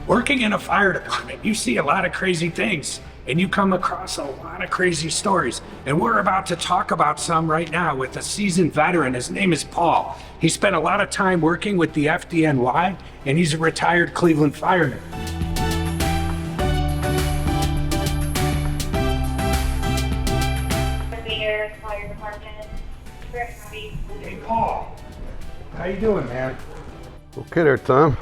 Working in a fire department, you see a lot of crazy things and you come across a lot of crazy stories. And we're about to talk about some right now with a seasoned veteran. His name is Paul. He spent a lot of time working with the FDNY and he's a retired Cleveland fireman. Fire department. Very happy. Hey Paul, how you doing, man? Okay there, Tom.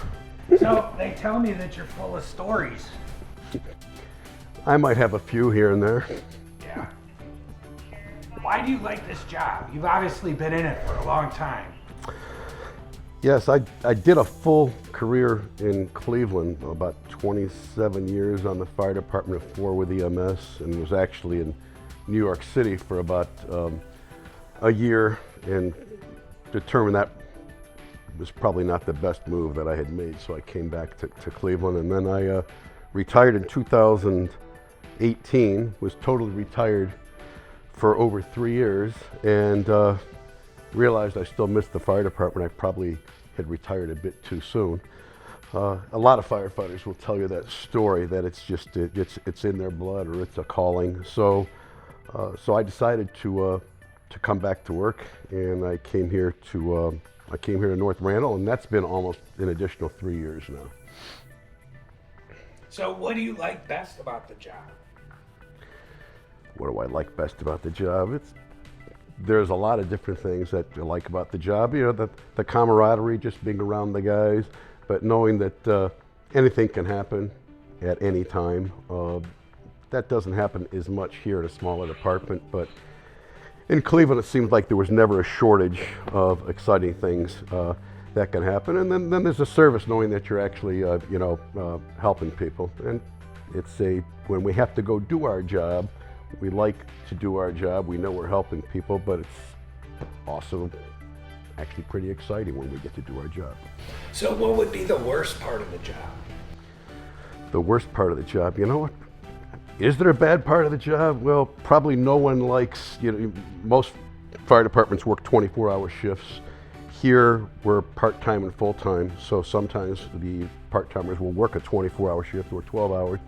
So they tell me that you're full of stories. I might have a few here and there. Yeah. Why do you like this job? You've obviously been in it for a long time. Yes, I did a full career in Cleveland, about 27 years on the fire department, 4 with EMS, and was actually in New York City for about a year, and determined that was probably not the best move that I had made, so I came back to Cleveland, and then I retired in 2018, was totally retired for over 3 years, and realized I still missed the fire department. I probably had retired a bit too soon. A lot of firefighters will tell you that story, that it's just it's in their blood, or it's a calling. So I decided to come back to work, and I came here to North Randall, and that's been almost an additional 3 years now. So what do you like best about the job? What do I like best about the job? There's a lot of different things that I like about the job. You know, the camaraderie, just being around the guys, but knowing that anything can happen at any time. That doesn't happen as much here at a smaller department, but in Cleveland it seems like there was never a shortage of exciting things that can happen. And then there's a service, knowing that you're actually helping people. And when we have to go do our job, we like to do our job. We know we're helping people, but it's also actually pretty exciting when we get to do our job. So what would be the worst part of the job? The worst part of the job, you know what? Is there a bad part of the job? Well, probably no one likes, most fire departments work 24-hour shifts. Here, we're part-time and full-time, so sometimes the part-timers will work a 24-hour shift or 12 hours.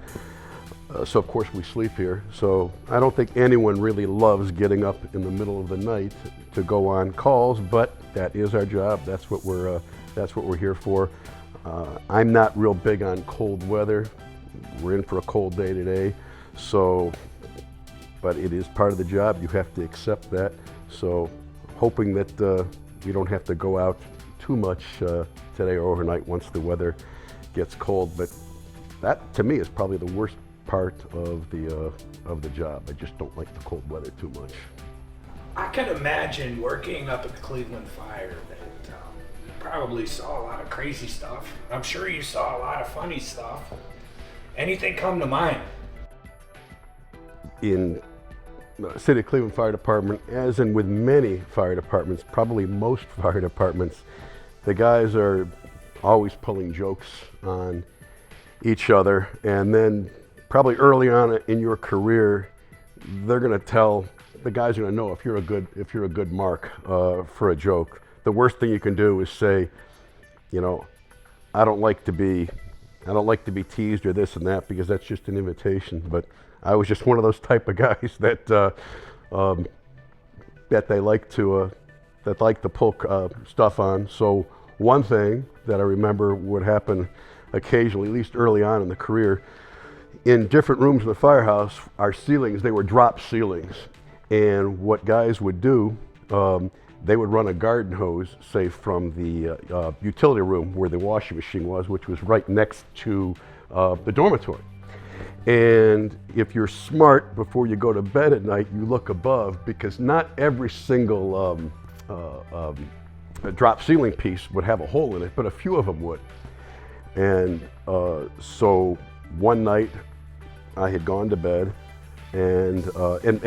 So of course we sleep here. So I don't think anyone really loves getting up in the middle of the night to go on calls, but that is our job. That's what we're here for. I'm not real big on cold weather. We're in for a cold day today. So, but it is part of the job. You have to accept that. So, hoping that we don't have to go out too much today or overnight once the weather gets cold. But that, to me, is probably the worst part of the job. I just don't like the cold weather too much. I can imagine working up at the Cleveland Fire that you probably saw a lot of crazy stuff. I'm sure you saw a lot of funny stuff. Anything come to mind? In the City of Cleveland Fire Department, as in with many fire departments, probably most fire departments, the guys are always pulling jokes on each other, and then probably early on in your career, they're going to tell the guys are going to know if you're a good mark for a joke. The worst thing you can do is say, I don't like to be teased or this and that, because that's just an invitation. But I was just one of those type of guys that they like to pull stuff on. So one thing that I remember would happen occasionally, at least early on in the career, in different rooms in the firehouse, our ceilings, they were drop ceilings, and what guys would do, they would run a garden hose, say from the utility room where the washing machine was, which was right next to the dormitory. And if you're smart, before you go to bed at night, you look above, because not every single drop ceiling piece would have a hole in it, but a few of them would. And so one night I had gone to bed, and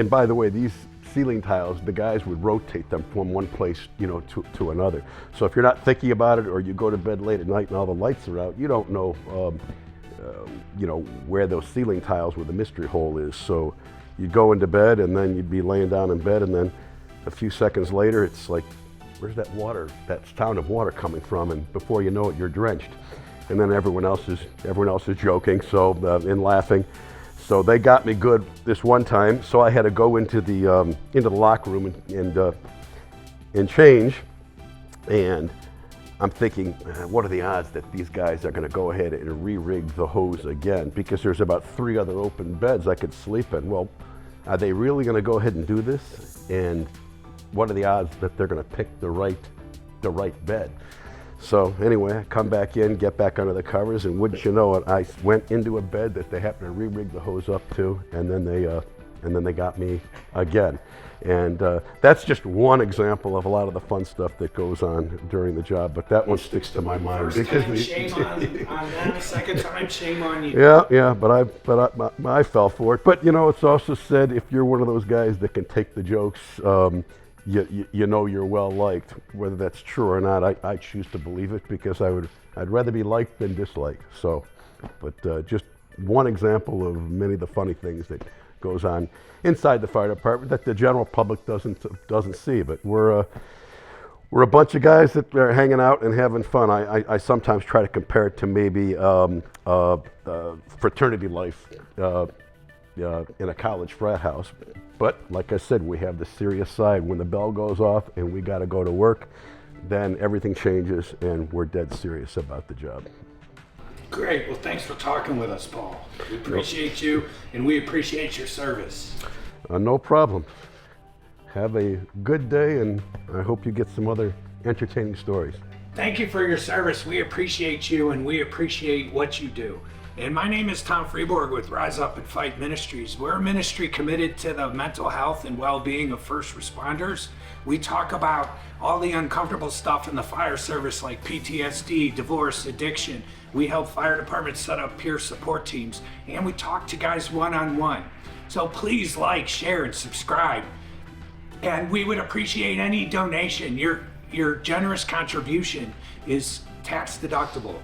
by the way, these ceiling tiles, the guys would rotate them from one place, to another. So if you're not thinking about it, or you go to bed late at night and all the lights are out, you don't know, where those ceiling tiles, where the mystery hole is. So you'd go into bed, and then you'd be laying down in bed, and then a few seconds later, it's like, where's that sound of water coming from? And before you know it, you're drenched. and then everyone else is joking, so and laughing. So they got me good this one time. So I had to go into the locker room and change, and I'm thinking, what are the odds that these guys are going to go ahead and re-rig the hose again? Because there's about 3 other open beds I could sleep in. Well, are they really going to go ahead and do this? And what are the odds that they're going to pick the right bed? So anyway, I come back in, get back under the covers, and wouldn't you know it, I went into a bed that they happened to re-rig the hose up to, and then they got me again. And that's just one example of a lot of the fun stuff that goes on during the job, but that one sticks to my mind. First time, shame on them. Second time, shame on you. Yeah, but I fell for it. But you know, it's also said if you're one of those guys that can take the jokes, you know you're well liked. Whether that's true or not, I choose to believe it because I'd rather be liked than disliked. So, but just one example of many of the funny things that goes on inside the fire department that the general public doesn't see. But we're a bunch of guys that are hanging out and having fun. I sometimes try to compare it to maybe fraternity life in a college frat house. But like I said, we have the serious side. When the bell goes off and we got to go to work, then everything changes and we're dead serious about the job. Great. Well, thanks for talking with us, Paul. We appreciate you, and we appreciate your service. No problem. Have a good day, and I hope you get some other entertaining stories. Thank you for your service. We appreciate you, and we appreciate what you do. And my name is Tom Freeborg with Rise Up and Fight Ministries. We're a ministry committed to the mental health and well-being of first responders. We talk about all the uncomfortable stuff in the fire service like PTSD, divorce, addiction. We help fire departments set up peer support teams, and we talk to guys one-on-one. So please like, share, and subscribe. And we would appreciate any donation. Your generous contribution is tax deductible.